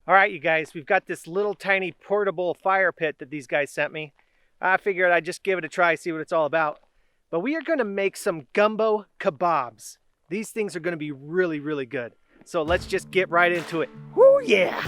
All right, you guys, we've got this little tiny portable fire pit that these guys sent me. I figured I'd just give it a try, see what it's all about. But we are going to make some gumbo kebabs. These things are going to be really, really good. So let's just get right into it. Woo, yeah!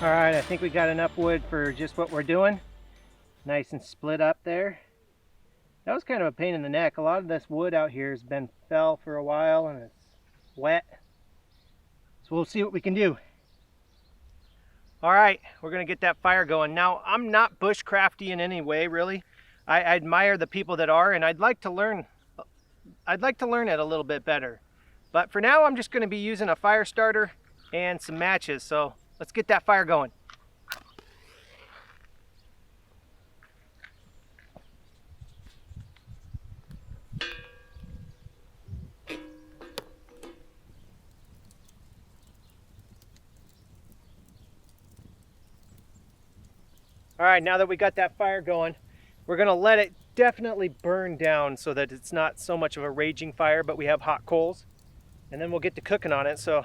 All right, I think we got enough wood for just what we're doing. Nice and split up there. That was kind of a pain in the neck. A lot of this wood out here has been fell for a while and it's wet. So we'll see what we can do. All right, we're gonna get that fire going. Now, I'm not bushcrafty in any way, really. I admire the people that are, and I'd like to learn it a little bit better. But for now, I'm just gonna be using a fire starter and some matches. So let's get that fire going. All right, now that we got that fire going, we're gonna let it definitely burn down so that it's not so much of a raging fire, but we have hot coals. And then we'll get to cooking on it. So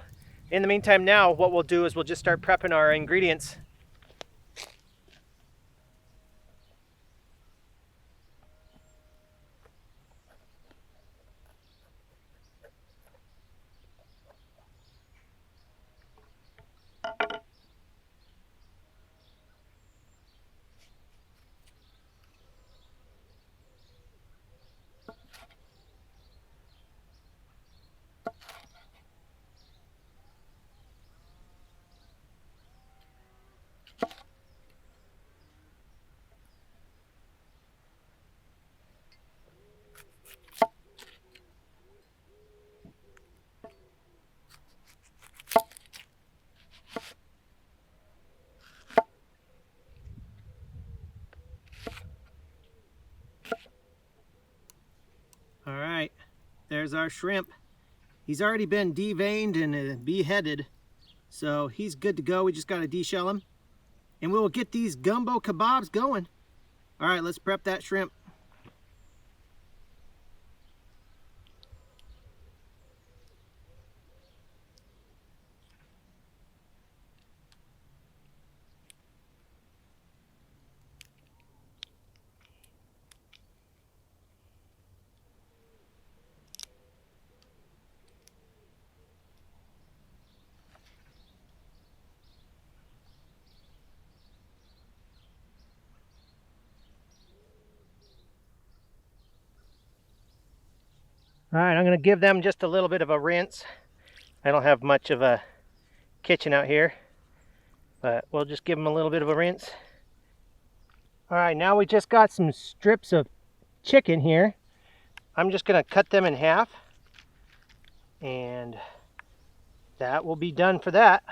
in the meantime now, what we'll do is we'll just start prepping our ingredients. All right, there's our shrimp. He's already been deveined and beheaded, so he's good to go. We just got to deshell him, and we will get these gumbo kebabs going. All right, let's prep that shrimp. All right, I'm going to give them just a little bit of a rinse. I don't have much of a kitchen out here, but we'll just give them a little bit of a rinse. All right, now we just got some strips of chicken here. I'm just gonna cut them in half, and that will be done for that.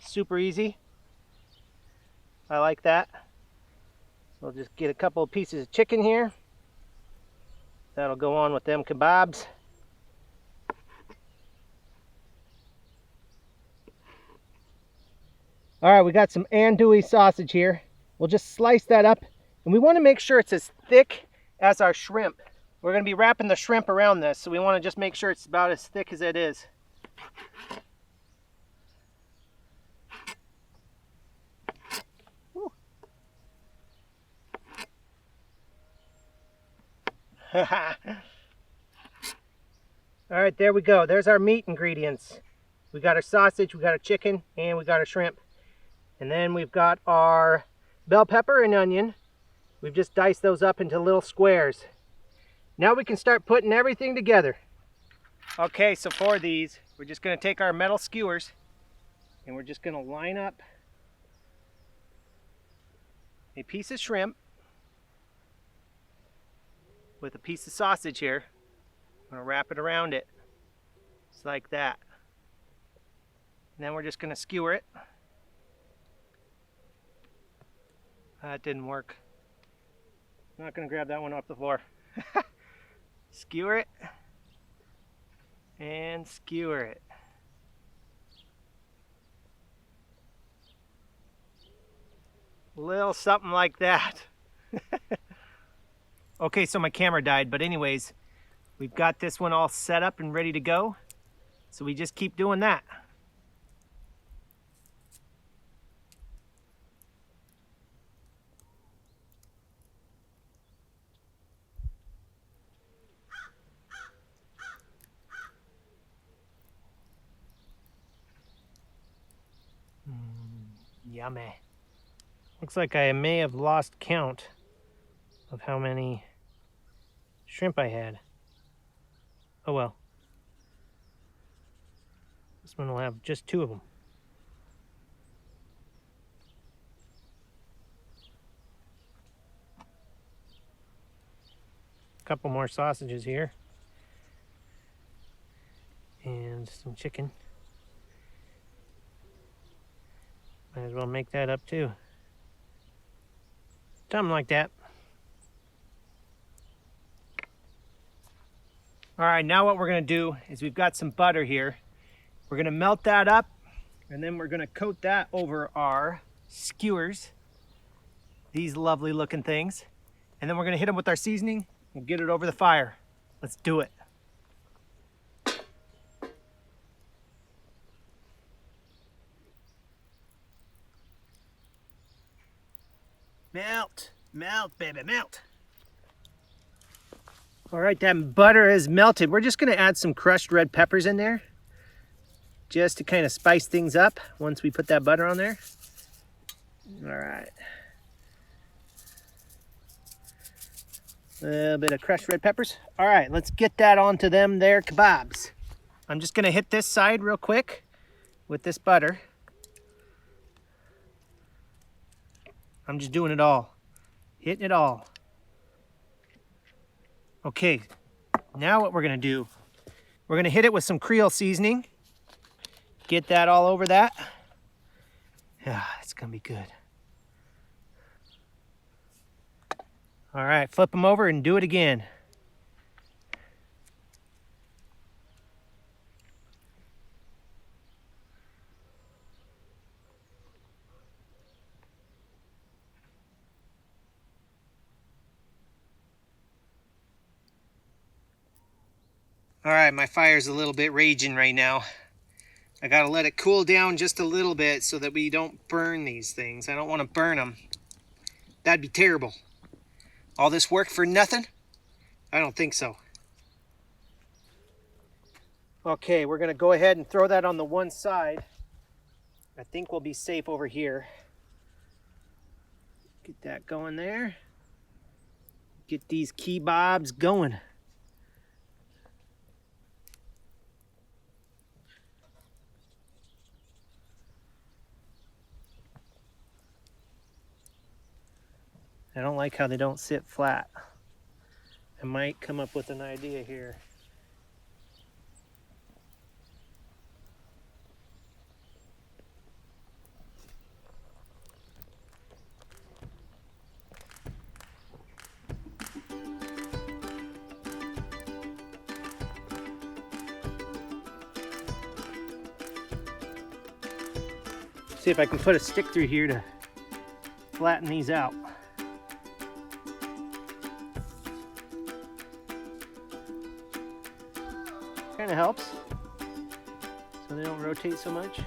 Super easy. I like that. So I'll just get a couple of pieces of chicken here. That'll go on with them kebabs. All right, we got some andouille sausage here. We'll just slice that up, and we want to make sure it's as thick as our shrimp. We're going to be wrapping the shrimp around this, so we want to just make sure it's about as thick as it is. All right, there we go. There's our meat ingredients. We got our sausage, we got our chicken, and we got our shrimp. And then we've got our bell pepper and onion. We've just diced those up into little squares. Now we can start putting everything together. Okay, so for these, we're just going to take our metal skewers and we're just going to line up a piece of shrimp with a piece of sausage here. I'm going to wrap it around it, just like that. And then we're just going to skewer it. That didn't work. I'm not going to grab that one off the floor. Skewer it and skewer it. Little something like that. Okay, so my camera died, but anyways, we've got this one all set up and ready to go. So we just keep doing that. Yummy. Looks like I may have lost count of how many shrimp I had. Oh well. This one will have just 2 of them. A couple more sausages here. And some chicken. Might as well make that up too. Something like that. All right, now what we're gonna do is we've got some butter here. We're gonna melt that up, and then we're gonna coat that over our skewers. These lovely looking things. And then we're gonna hit them with our seasoning and get it over the fire. Let's do it. Melt, melt, baby, melt. All right, that butter is melted. We're just gonna add some crushed red peppers in there just to kind of spice things up once we put that butter on there. All right. A little bit of crushed red peppers. All right, let's get that onto them there kebabs. I'm just gonna hit this side real quick with this butter. I'm just doing it all, hitting it all. Okay, now what we're gonna do, we're gonna hit it with some Creole seasoning. Get that all over that. Yeah, it's gonna be good. All right, flip them over and do it again. All right, my fire's a little bit raging right now. I gotta let it cool down just a little bit so that we don't burn these things. I don't want to burn them. That'd be terrible. All this work for nothing? I don't think so. Okay, we're gonna go ahead and throw that on the one side. I think we'll be safe over here. Get that going there. Get these kebabs going. I don't like how they don't sit flat. I might come up with an idea here. See if I can put a stick through here to flatten these out. Kind of helps so they don't rotate so much.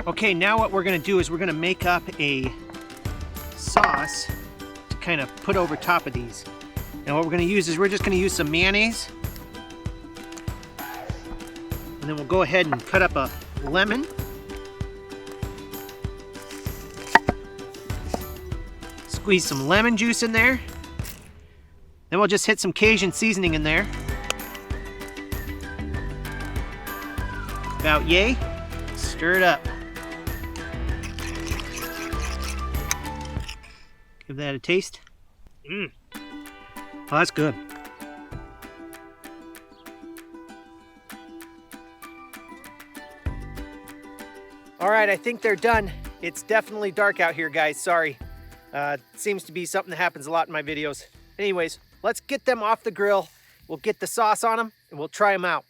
Okay, now what we're going to do is we're going to make up a sauce to kind of put over top of these. And what we're going to use is we're just going to use some mayonnaise. And then we'll go ahead and cut up a lemon. Squeeze some lemon juice in there. Then we'll just hit some Cajun seasoning in there. About yay. Stir it up. Give that a taste. Well, that's good. All right, I think they're done. It's definitely dark out here, guys. Sorry. Seems to be something that happens a lot in my videos. Anyways, let's get them off the grill. We'll get the sauce on them and we'll try them out.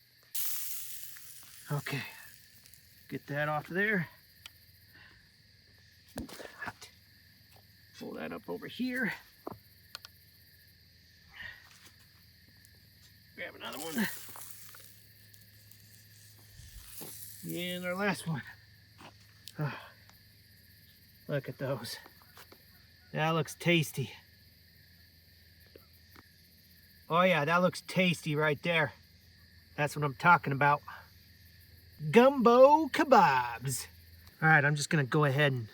Okay, get that off there. Hot. Pull that up over here. Grab another one. And our last one. Oh, look at those. That looks tasty. Oh yeah, that looks tasty right there. That's what I'm talking about. Gumbo kebabs. All right, I'm just gonna go ahead and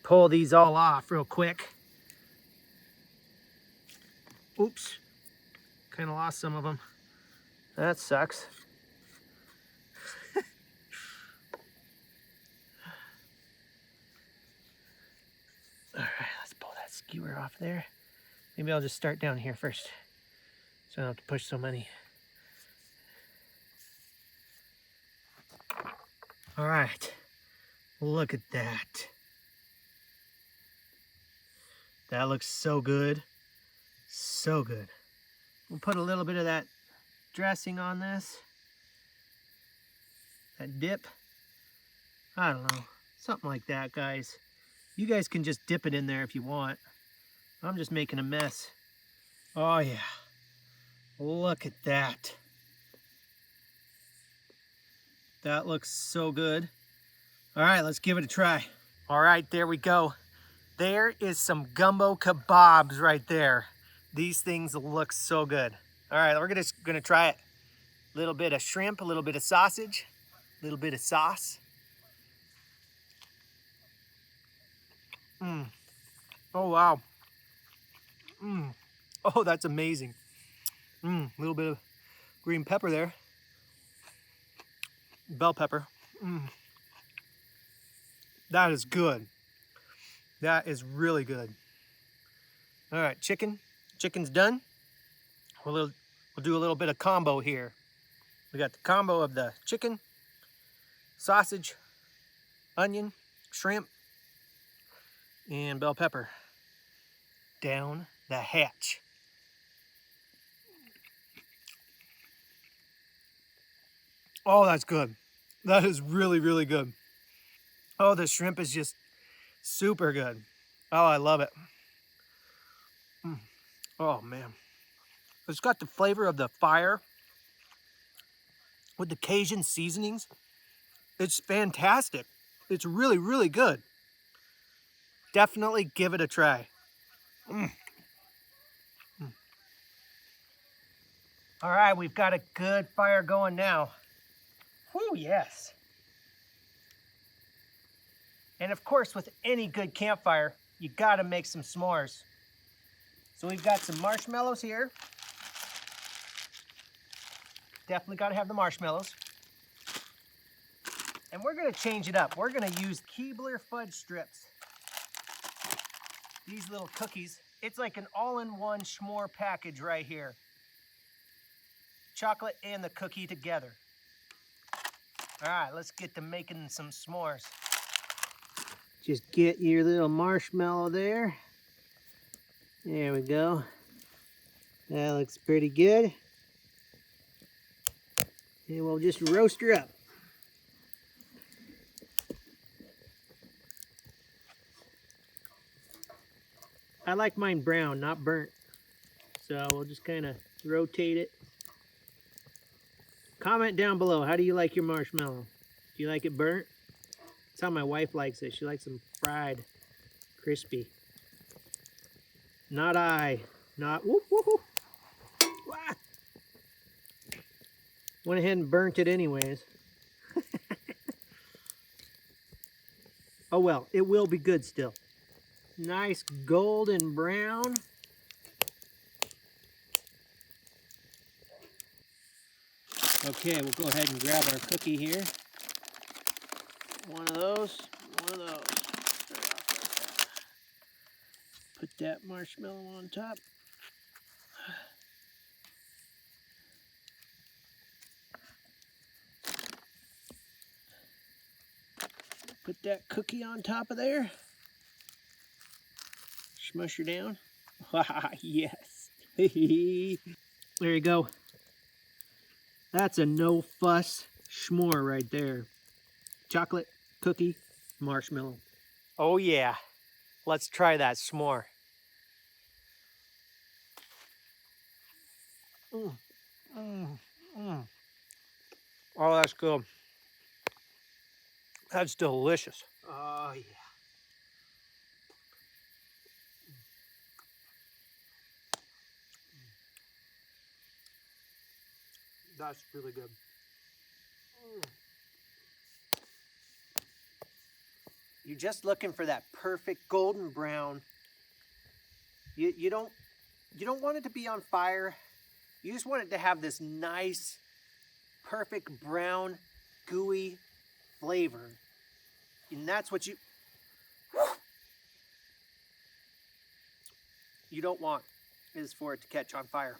pull these all off real quick. Oops, kind of lost some of them. That sucks. All right, let's pull that skewer off there. Maybe I'll just start down here first, so I don't have to push so many. All right, look at that. That looks so good, so good. We'll put a little bit of that dressing on this. That dip. I don't know, something like that, guys. You guys can just dip it in there if you want. I'm just making a mess. Oh yeah, look at that. That looks so good. All right, let's give it a try. All right, there we go. There is some gumbo kebabs right there. These things look so good. All right, we're just gonna try it. A little bit of shrimp, a little bit of sausage, a little bit of sauce. Oh wow. Oh, that's amazing. A little bit of green pepper there. Bell pepper. That is good. That is really good. All right, chicken's done. We'll do a little bit of combo here. We got the combo of the chicken, sausage, onion, shrimp, and bell pepper. Down the hatch. Oh, that's good. That is really, really good. Oh, the shrimp is just super good. Oh, I love it. Oh, man. It's got the flavor of the fire with the Cajun seasonings. It's fantastic. It's really, really good. Definitely give it a try. All right, we've got a good fire going now. Whew, yes. And of course, with any good campfire, you gotta make some s'mores. So we've got some marshmallows here. Definitely got to have the marshmallows. And we're going to change it up. We're going to use Keebler fudge strips. These little cookies. It's like an all-in-one s'more package right here. Chocolate and the cookie together. All right, let's get to making some s'mores. Just get your little marshmallow there. There we go. That looks pretty good. And we'll just roast her up. I like mine brown, not burnt. So we'll just kind of rotate it. Comment down below, how do you like your marshmallow? Do you like it burnt? That's how my wife likes it. She likes them fried, crispy. Not I. Not, whoop, whoop, whoop. Wah. Went ahead and burnt it anyways. Oh well, it will be good still. Nice golden brown. Okay, we'll go ahead and grab our cookie here. One of those, one of those. Start off like that. Put that marshmallow on top. Put that cookie on top of there. Smush her down. Yes. There you go. That's a no fuss s'more right there. Chocolate, cookie, marshmallow. Oh yeah. Let's try that s'more. Oh, that's good. That's delicious. Oh yeah. That's really good. You're just looking for that perfect golden brown. You don't want it to be on fire. You just want it to have this nice, perfect brown, gooey flavor. And that's what you don't want, is for it to catch on fire.